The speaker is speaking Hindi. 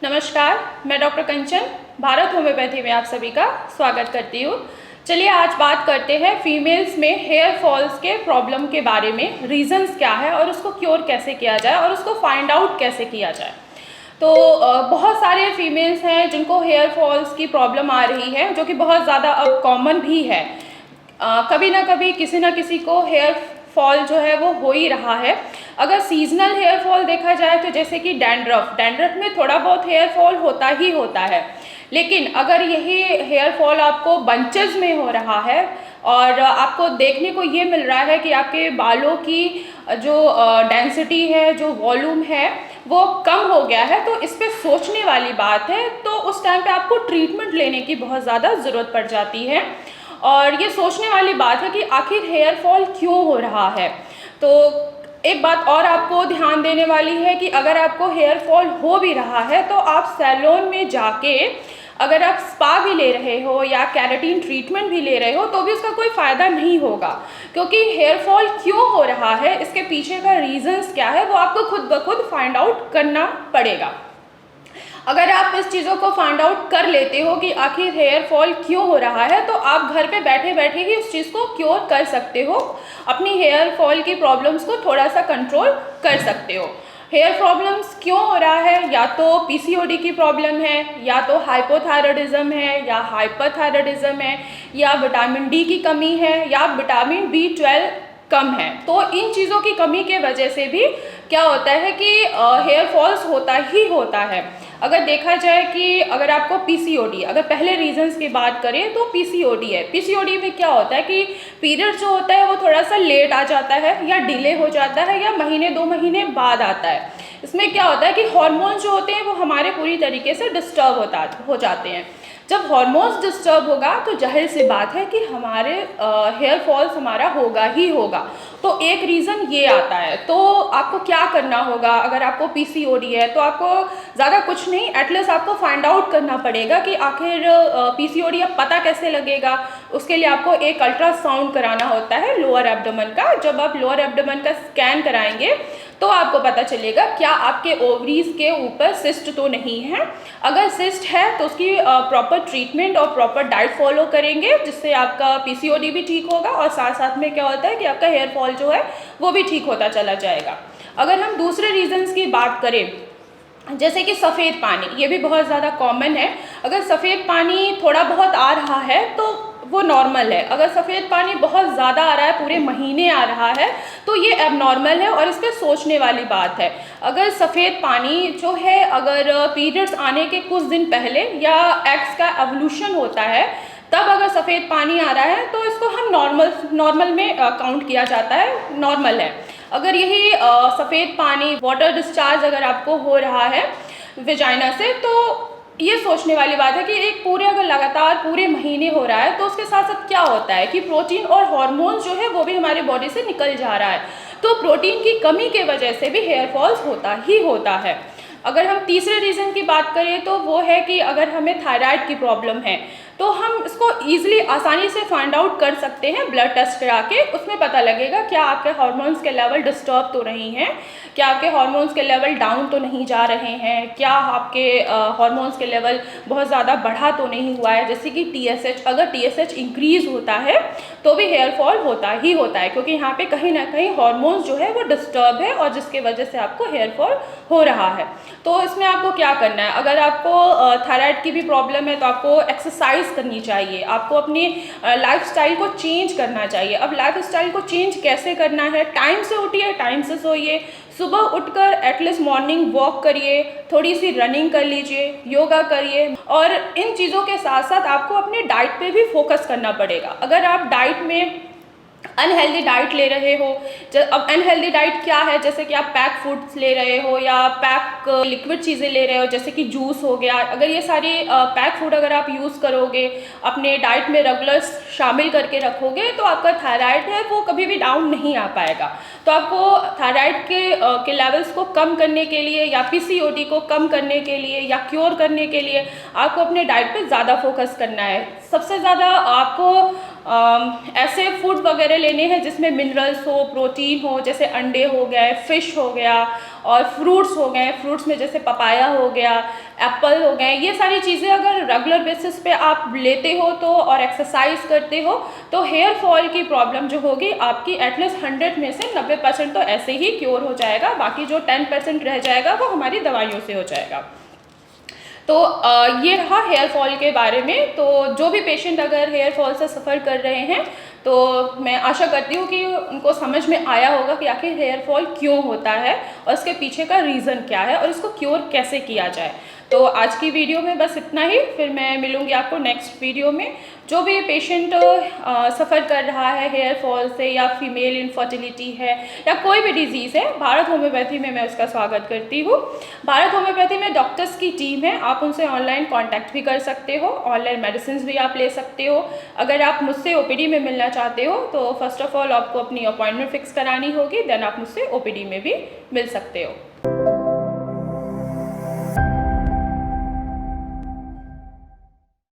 नमस्कार, मैं डॉक्टर कंचन भारत होम्योपैथी में आप सभी का स्वागत करती हूँ। चलिए आज बात करते हैं फीमेल्स में हेयर फॉल्स के प्रॉब्लम के बारे में, रीजंस क्या है और उसको क्योर कैसे किया जाए और उसको फाइंड आउट कैसे किया जाए। तो बहुत सारे फीमेल्स हैं जिनको हेयर फॉल्स की प्रॉब्लम आ रही है, जो कि बहुत ज़्यादा अब कॉमन भी है। कभी ना कभी किसी ना किसी को हेयर फॉल जो है वो हो ही रहा है। अगर सीजनल हेयर फॉल देखा जाए तो जैसे कि डैंड्रफ में थोड़ा बहुत हेयर फॉल होता ही होता है, लेकिन अगर यही हेयर फॉल आपको बंचेस में हो रहा है और आपको देखने को ये मिल रहा है कि आपके बालों की जो डेंसिटी है, जो वॉल्यूम है वो कम हो गया है, तो इस पर सोचने वाली बात है। तो उस टाइम पे आपको ट्रीटमेंट लेने की बहुत ज़्यादा ज़रूरत पड़ जाती है और ये सोचने वाली बात है कि आखिर हेयर फॉल क्यों हो रहा है। तो एक बात और आपको ध्यान देने वाली है कि अगर आपको हेयर फॉल हो भी रहा है तो आप सैलून में जाके अगर आप स्पा भी ले रहे हो या केराटिन ट्रीटमेंट भी ले रहे हो तो भी उसका कोई फ़ायदा नहीं होगा, क्योंकि हेयर फॉल क्यों हो रहा है, इसके पीछे का रीजंस क्या है, वो आपको खुद ब खुद फाइंड आउट करना पड़ेगा। अगर आप इस चीज़ों को फाइंड आउट कर लेते हो कि आखिर हेयर फॉल क्यों हो रहा है, तो आप घर पे बैठे बैठे ही उस चीज़ को क्योर कर सकते हो, अपनी हेयर फॉल की प्रॉब्लम्स को थोड़ा सा कंट्रोल कर सकते हो। हेयर प्रॉब्लम्स क्यों हो रहा है, या तो पीसीओडी की प्रॉब्लम है, या तो हाइपोथायरॉयडिज्म है, या हाइपरथायरॉयडिज्म है, या विटामिन डी की कमी है, या विटामिन B12 कम है। तो इन चीज़ों की कमी के वजह से भी क्या होता है कि हेयर फॉल्स होता ही होता है। अगर देखा जाए कि अगर आपको पीसीओडी, अगर पहले रीजंस की बात करें तो पीसीओडी है। पीसीओडी में क्या होता है कि पीरियड जो होता है वो थोड़ा सा लेट आ जाता है या डिले हो जाता है या महीने 2 महीने बाद आता है। इसमें क्या होता है कि हार्मोन्स जो होते हैं वो हमारे पूरी तरीके से डिस्टर्ब हो जाते हैं। जब हार्मोन्स डिस्टर्ब होगा तो जाहिर सी बात है कि हमारे हेयर फॉल्स हमारा होगा ही होगा। तो एक रीज़न ये आता है। तो आपको क्या करना होगा, अगर आपको पीसीओडी है तो आपको ज़्यादा कुछ नहीं, एटलीस्ट आपको फाइंड आउट करना पड़ेगा कि आखिर पीसीओडी अब पता कैसे लगेगा। उसके लिए आपको एक अल्ट्रासाउंड कराना होता है लोअर एब्डोमेन का। जब आप लोअर एब्डोमेन का स्कैन कराएंगे तो आपको पता चलेगा क्या आपके ओवरीज के ऊपर सिस्ट तो नहीं है। अगर सिस्ट है तो उसकी प्रॉपर ट्रीटमेंट और प्रॉपर डाइट फॉलो करेंगे, जिससे आपका पीसीओडी भी ठीक होगा और साथ साथ में क्या होता है कि आपका हेयर फॉल जो है वो भी ठीक होता चला जाएगा। अगर हम दूसरे रीजंस की बात करें, जैसे कि सफ़ेद पानी, ये भी बहुत ज़्यादा कॉमन है। अगर सफ़ेद पानी थोड़ा बहुत आ रहा है तो वो नॉर्मल है। अगर सफ़ेद पानी बहुत ज़्यादा आ रहा है, पूरे महीने आ रहा है, तो ये एबनॉर्मल है और इस पर सोचने वाली बात है। अगर सफ़ेद पानी जो है, अगर पीरियड्स आने के कुछ दिन पहले या एग्स का एवोल्यूशन होता है तब अगर सफ़ेद पानी आ रहा है तो इसको हम नॉर्मल में काउंट किया जाता है, नॉर्मल है। अगर यही सफ़ेद पानी वाटर डिस्चार्ज अगर आपको हो रहा है वेजाइना से, तो ये सोचने वाली बात है कि एक पूरे अगर लगातार पूरे महीने हो रहा है तो उसके साथ साथ क्या होता है कि प्रोटीन और हार्मोन्स जो है वो भी हमारे बॉडी से निकल जा रहा है। तो प्रोटीन की कमी के वजह से भी हेयर फॉल्स होता ही होता है। अगर हम तीसरे रीज़न की बात करें तो वो है कि अगर हमें थायराइड की प्रॉब्लम है तो हम इसको ईजिली आसानी से फाइंड आउट कर सकते हैं ब्लड टेस्ट करा के। उसमें पता लगेगा क्या आपके हार्मोन्स के लेवल डिस्टर्ब तो नहीं हैं, क्या आपके हार्मोन्स के लेवल डाउन तो नहीं जा रहे हैं, क्या आपके हार्मोन्स के लेवल बहुत ज़्यादा बढ़ा तो नहीं हुआ है। जैसे कि टीएसएच, अगर टीएसएच इंक्रीज़ होता है तो भी हेयर फॉल होता ही होता है, क्योंकि यहाँ पे कहीं ना कहीं हार्मोन्स जो है वो डिस्टर्ब है और जिसके वजह से आपको हेयर फॉल हो रहा है। तो इसमें आपको क्या करना है, अगर आपको थायराइड की भी प्रॉब्लम है तो आपको एक्सरसाइज करनी चाहिए, आपको अपनी लाइफस्टाइल को चेंज करना चाहिए। अब लाइफस्टाइल को चेंज कैसे करना है, टाइम से उठिए, टाइम से सोइए, सुबह उठकर एटलीस्ट मॉर्निंग वॉक करिए, थोड़ी सी रनिंग कर लीजिए, योगा करिए। और इन चीज़ों के साथ साथ आपको अपने डाइट पे भी फोकस करना पड़ेगा। अगर आप डाइट में अनहेल्दी डाइट ले रहे हो, अब अनहेल्दी डाइट क्या है, जैसे कि आप पैक फूड्स ले रहे हो या पैक लिक्विड चीज़ें ले रहे हो, जैसे कि जूस हो गया, अगर ये सारी पैक फूड अगर आप यूज़ करोगे, अपने डाइट में रेगुलर शामिल करके रखोगे, तो आपका थायराइड है वो कभी भी डाउन नहीं आ पाएगा। तो आपको थायराइड के लेवल्स को कम करने के लिए या पीसीओडी को कम करने के लिए या क्योर करने के लिए आपको अपने डाइट पे ज़्यादा फोकस करना है। सबसे ज़्यादा आपको ऐसे फूड वगैरह लेने हैं जिसमें मिनरल्स हो, प्रोटीन हो, जैसे अंडे हो गए, फिश हो गया, और फ्रूट्स हो गए। फ्रूट्स में जैसे पपाया हो गया, एप्पल हो गए। ये सारी चीज़ें अगर रेगुलर बेसिस पे आप लेते हो तो, और एक्सरसाइज करते हो, तो हेयर फॉल की प्रॉब्लम जो होगी आपकी एटलीस्ट 100 में से 90% तो ऐसे ही क्योर हो जाएगा। बाकी जो 10% रह जाएगा वो हमारी दवाइयों से हो जाएगा। तो ये रहा हेयर फॉल के बारे में। तो जो भी पेशेंट अगर हेयर फॉल से सफ़र कर रहे हैं तो मैं आशा करती हूँ कि उनको समझ में आया होगा कि आखिर हेयर फॉल क्यों होता है और इसके पीछे का रीज़न क्या है और इसको क्योर कैसे किया जाए। तो आज की वीडियो में बस इतना ही, फिर मैं मिलूँगी आपको नेक्स्ट वीडियो में। जो भी पेशेंट सफ़र कर रहा है हेयर फॉल से, या फीमेल इनफर्टिलिटी है, या कोई भी डिजीज़ है, भारत होम्योपैथी में मैं उसका स्वागत करती हूँ। भारत होम्योपैथी में डॉक्टर्स की टीम है, आप उनसे ऑनलाइन कांटेक्ट भी कर सकते हो, ऑनलाइन मेडिसिन भी आप ले सकते हो। अगर आप मुझसे ओपीडी में मिलना चाहते हो तो फर्स्ट ऑफ ऑल आपको अपनी अपॉइंटमेंट फिक्स करानी होगी, देन आप मुझसे ओपीडी में भी मिल सकते हो।